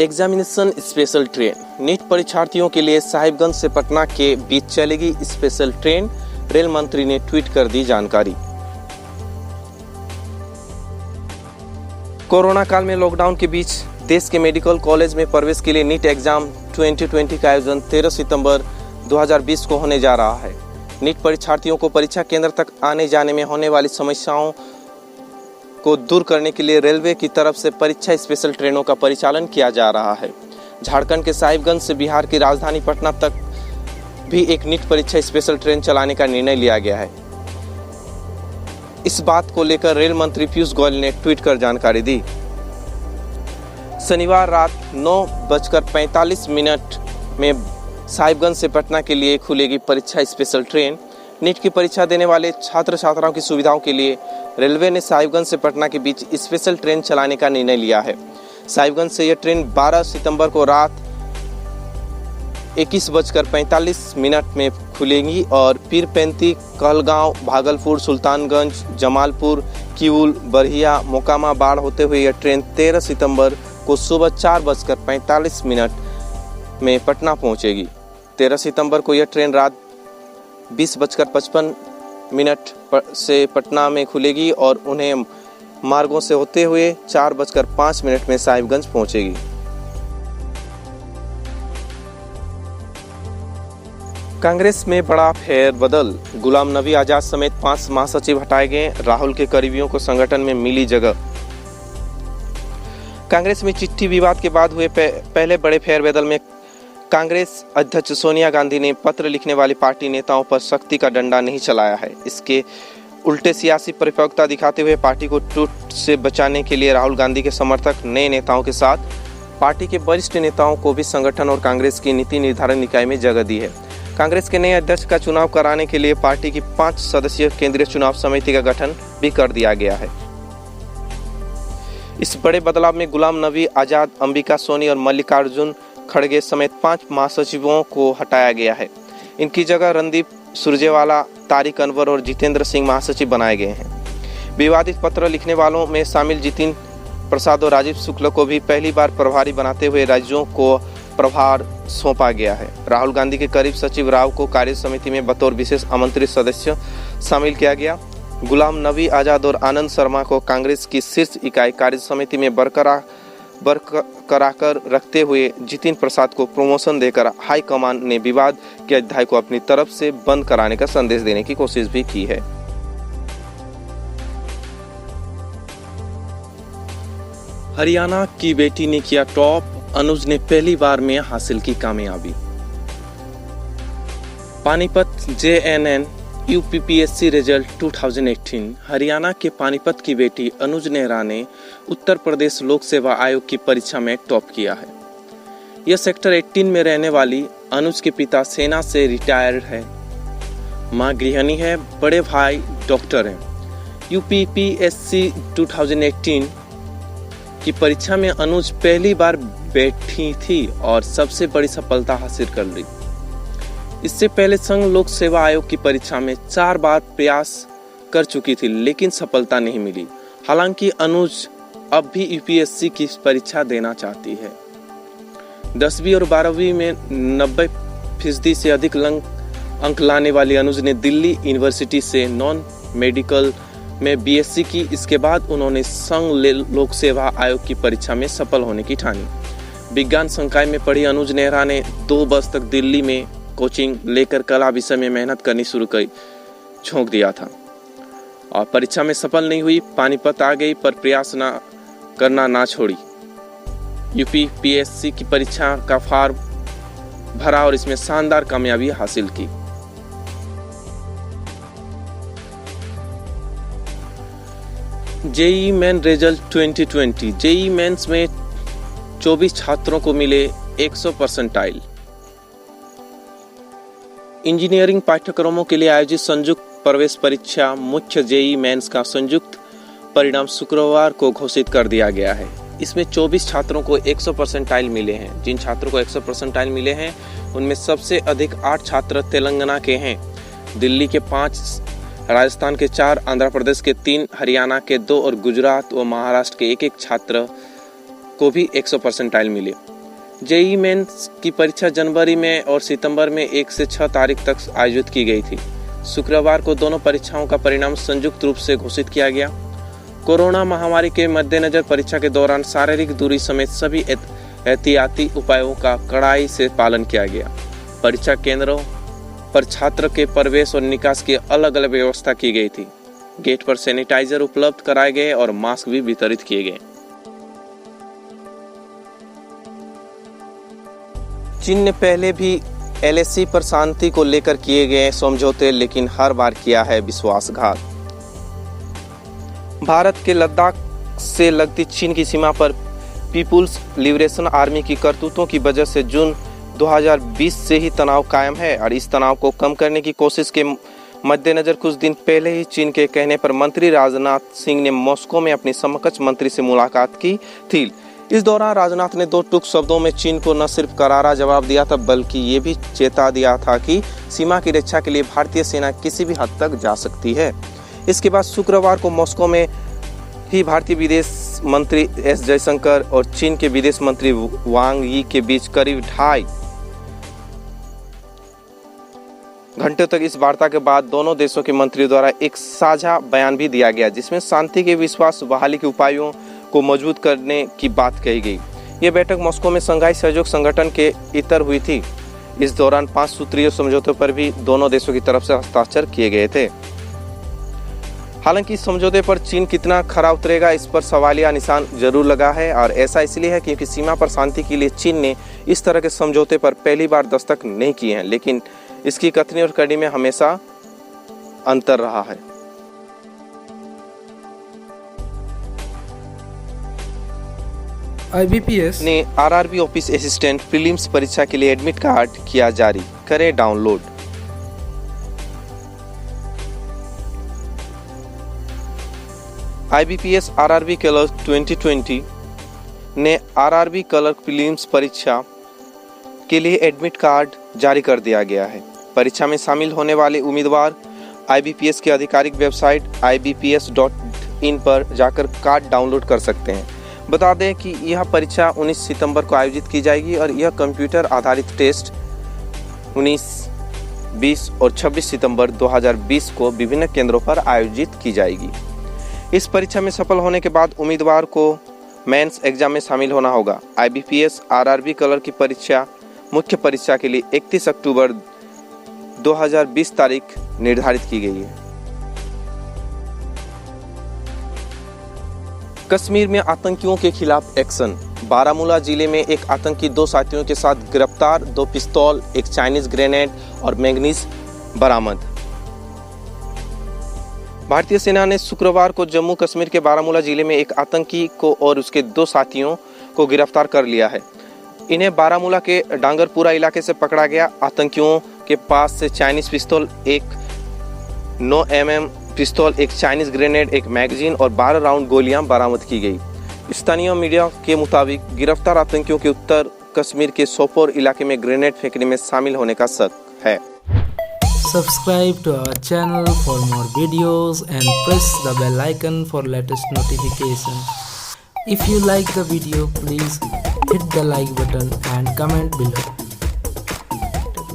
Examination special train. NEET परीक्षार्थियों के लिए साहिबगंज से पटना के बीच चलेगी स्पेशल ट्रेन। रेल मंत्री ने ट्वीट कर दी जानकारी। कोरोना काल में लॉकडाउन के बीच देश के मेडिकल कॉलेज में प्रवेश के लिए नीट एग्जाम 2020 का आयोजन 13 सितंबर 2020 को होने जा रहा है। नीट परीक्षार्थियों को परीक्षा केंद्र तक आने जाने में होने वाली समस्याओं को दूर करने के लिए रेलवे की तरफ से परीक्षा स्पेशल ट्रेनों का परिचालन किया जा रहा है। झारखंड के साहिबगंज से बिहार की राजधानी पटना तक भी एक नीट परीक्षा स्पेशल ट्रेन चलाने का निर्णय लिया गया है। इस बात को लेकर रेल मंत्री पीयूष गोयल ने ट्वीट कर जानकारी दी। शनिवार रात 9:45 में साहिबगंज से पटना के लिए खुलेगी परीक्षा स्पेशल ट्रेन। नीट की परीक्षा देने वाले छात्र छात्राओं की सुविधाओं के लिए रेलवे ने साहिबगंज से पटना के बीच स्पेशल ट्रेन चलाने का निर्णय लिया है। साहिबगंज से यह ट्रेन 12 सितंबर को रात 21:45 में खुलेगी और पीरपैंती, कहलगांव, भागलपुर, सुल्तानगंज, जमालपुर, किऊल, बरहिया, मोकामा, बाढ़ होते हुए यह ट्रेन 13 सितंबर को सुबह 4:45 में पटना पहुंचेगी। 13 सितंबर को यह ट्रेन रात 20:55 से पटना में खुलेगी और उन्हें मार्गों से होते हुए 4:05 में साहिबगंज पहुंचेगी। कांग्रेस में बड़ा फेरबदल। गुलाम नबी आजाद समेत 5 महासचिव हटाए गए। राहुल के करीबियों को संगठन में मिली जगह। कांग्रेस में चिट्ठी विवाद के बाद हुए पहले बड़े फेरबदल में कांग्रेस अध्यक्ष सोनिया गांधी ने पत्र लिखने वाली पार्टी नेताओं पर सख्ती का डंडा नहीं चलाया है। इसके उल्टे सियासी परिपक्वता दिखाते हुए पार्टी को टूट से बचाने के लिए राहुल गांधी के समर्थक नए नेताओं के साथ पार्टी के वरिष्ठ नेताओं को भी संगठन और कांग्रेस की नीति निर्धारण निकाय में जगह दी है। कांग्रेस के नए अध्यक्ष का चुनाव कराने के लिए पार्टी की 5 सदस्यीय केंद्रीय चुनाव समिति का गठन भी कर दिया गया है। इस बड़े बदलाव में गुलाम नबी आजाद, अंबिका सोनी और मल्लिकार्जुन खड़गे समेत 5 महासचिवों को हटाया गया है। इनकी जगह रणदीप सुरजेवाला, तारिक अनवर और जितेंद्र सिंह महासचिव बनाए गए हैं। विवादित पत्र लिखने वालों में शामिल जितिन प्रसाद और राजीव शुक्ल को भी पहली बार प्रभारी बनाते हुए राज्यों को प्रभार सौंपा गया है। राहुल गांधी के करीब सचिव राव को कार्य समिति में बतौर विशेष आमंत्रित सदस्य शामिल किया गया। गुलाम नबी आजाद और आनंद शर्मा को कांग्रेस की शीर्ष इकाई कार्य समिति में बरकरार रखते हुए जितिन प्रसाद को प्रमोशन देकर हाईकमान ने विवाद के अध्याय को अपनी तरफ से बंद कराने का संदेश देने की कोशिश भी की है। हरियाणा की बेटी ने किया टॉप। अनुज ने पहली बार में हासिल की कामयाबी। Panipat JNN UPPSC result 2018। Haryana के पानीपत की बेटी अनुज नेहरा ने उत्तर प्रदेश लोक सेवा आयोग की परीक्षा में टॉप किया है। यह सेक्टर 18 में रहने वाली अनुज के पिता सेना से रिटायर्ड है, मां गृहिणी है, बड़े भाई डॉक्टर हैं। UPPSC 2018 की परीक्षा में अनुज पहली बार बैठी थी और सबसे बड़ी सफलता हासिल कर ली। इससे पहले संघ लोक सेवा आयोग की परीक्षा में 4 बार प्रयास कर चुकी थी लेकिन सफलता नहीं मिली। हालांकि अनुज अब भी UPSC की परीक्षा देना चाहती है। 10वीं और 12वीं में 90% से अधिक अंक लाने वाली अनुज ने दिल्ली यूनिवर्सिटी से नॉन मेडिकल में BSc की। इसके बाद उन्होंने संघ लोक सेवा आयोग की परीक्षा में सफल होने की ठानी। विज्ञान संकाय में पढ़ी अनुज नेहरा ने 2 वर्ष तक दिल्ली में कोचिंग लेकर कला विषय में मेहनत करनी शुरू कर झोंक दिया था और परीक्षा में सफल नहीं हुई। पानीपत आ गई पर प्रयास करना ना छोड़ी। UPPSC की परीक्षा का फॉर्म भरा और इसमें शानदार कामयाबी हासिल की। JEE main result 2020। JEE mains में 24 छात्रों को मिले 100%। इंजीनियरिंग पाठ्यक्रमों के लिए आयोजित संयुक्त प्रवेश परीक्षा मुख्य JEE मेंस का संयुक्त परिणाम शुक्रवार को घोषित कर दिया गया है। इसमें 24 छात्रों को 100% मिले हैं। जिन छात्रों को 100% मिले हैं उनमें सबसे अधिक 8 छात्र तेलंगाना के हैं, दिल्ली के 5, राजस्थान के 4, आंध्र प्रदेश के 3, हरियाणा के 2 और गुजरात व महाराष्ट्र के 1-1 छात्र को भी 100% मिले। जेईई मेंस की परीक्षा जनवरी में और सितंबर में 1 से 6 तारीख तक आयोजित की गई थी। शुक्रवार को दोनों परीक्षाओं का परिणाम संयुक्त रूप से घोषित किया गया। कोरोना महामारी के मद्देनजर परीक्षा के दौरान शारीरिक दूरी समेत सभी एहतियाती उपायों का कड़ाई से पालन किया गया। परीक्षा केंद्रों पर छात्र के प्रवेश और निकास की अलग अलग व्यवस्था की गई थी। गेट पर सैनिटाइजर उपलब्ध कराए गए और मास्क भी वितरित किए गए। चीन ने पहले भी एलएसी पर शांति को लेकर किए गए समझौते, लेकिन हर बार किया है विश्वासघात। भारत के लद्दाख से लगती चीन की सीमा पर पीपुल्स लिबरेशन आर्मी की करतूतों की वजह से जून 2020 से ही तनाव कायम है और इस तनाव को कम करने की कोशिश के मद्देनजर कुछ दिन पहले ही चीन के कहने पर मंत्री राजनाथ सिंह ने मॉस्को में अपनी समकक्ष मंत्री से मुलाकात की थी। इस दौरान राजनाथ ने 2 टूक शब्दों में चीन को न सिर्फ करारा जवाब दिया था, बल्कि ये भी चेता दिया था कि सीमा की रक्षा के लिए भारतीय सेना किसी भी हद तक जा सकती है। इसके बाद शुक्रवार को मॉस्को में ही भारतीय विदेश मंत्री एस जयशंकर और चीन के विदेश मंत्री वांग यी के बीच करीब 2.5 घंटे तक इस वार्ता के बाद दोनों देशों के मंत्रियों द्वारा एक साझा बयान भी दिया गया, जिसमें शांति के विश्वास बहाली के उपायों को मजबूत करने की बात कही गई। यह बैठक मॉस्को में शंघाई सहयोग संगठन के इतर हुई थी। इस दौरान 5 सूत्रीय समझौतों पर भी दोनों देशों की तरफ से हस्ताक्षर किए गए थे। हालांकि इस समझौते पर चीन कितना खरा उतरेगा, इस पर सवालिया निशान जरूर लगा है और ऐसा इसलिए है क्योंकि सीमा पर शांति के लिए चीन ने इस तरह के समझौते पर पहली बार दस्तक नहीं किए हैं, लेकिन इसकी कथनी और कड़ी में हमेशा अंतर रहा है। IBPS ने आरआरबी ऑफिस असिस्टेंट प्रीलिम्स परीक्षा के लिए एडमिट कार्ड किया जारी, करें डाउनलोड। IBPS आरआरबी क्लर्क 2020 ने आरआरबी क्लर्क प्रीलिम्स परीक्षा के लिए एडमिट कार्ड जारी कर दिया गया है। परीक्षा में शामिल होने वाले उम्मीदवार IBPS की आधिकारिक वेबसाइट ibps.in पर जाकर कार्ड डाउनलोड कर सकते हैं। बता दें कि यह परीक्षा 19 सितंबर को आयोजित की जाएगी और यह कंप्यूटर आधारित टेस्ट 19, 20 और 26 सितंबर 2020 को विभिन्न केंद्रों पर आयोजित की जाएगी। इस परीक्षा में सफल होने के बाद उम्मीदवार को मेंस एग्जाम में शामिल होना होगा। IBPS आरआरबी क्लर्क की परीक्षा मुख्य परीक्षा के लिए 31 अक्टूबर 2020 तारीख निर्धारित की गई है। कश्मीर में आतंकियों के खिलाफ एक्शन। बारामूला जिले में एक आतंकी 2 साथियों के साथ गिरफ्तार, 2 पिस्तौल, एक चाइनीज ग्रेनेड और मैंगनीज बरामद। भारतीय सेना ने शुक्रवार को जम्मू कश्मीर के बारामूला जिले में एक आतंकी को और उसके 2 साथियों को गिरफ्तार कर लिया है। इन्हें बारामूला के डांगरपुरा इलाके से पकड़ा गया। आतंकियों के पास से चाइनीज पिस्तौल, एक 9 mm पिस्तौल, एक चाइनीज ग्रेनेड, एक मैगजीन और 12 राउंड गोलियां बरामद की गई। स्थानीय मीडिया के मुताबिक गिरफ्तार आतंकियों के उत्तर कश्मीर के सोपोर इलाके में ग्रेनेड फेंकने में शामिल होने का शक है। Subscribe to our channel for more videos and press the bell icon for latest notification. If you like the video, please hit the like button and comment below.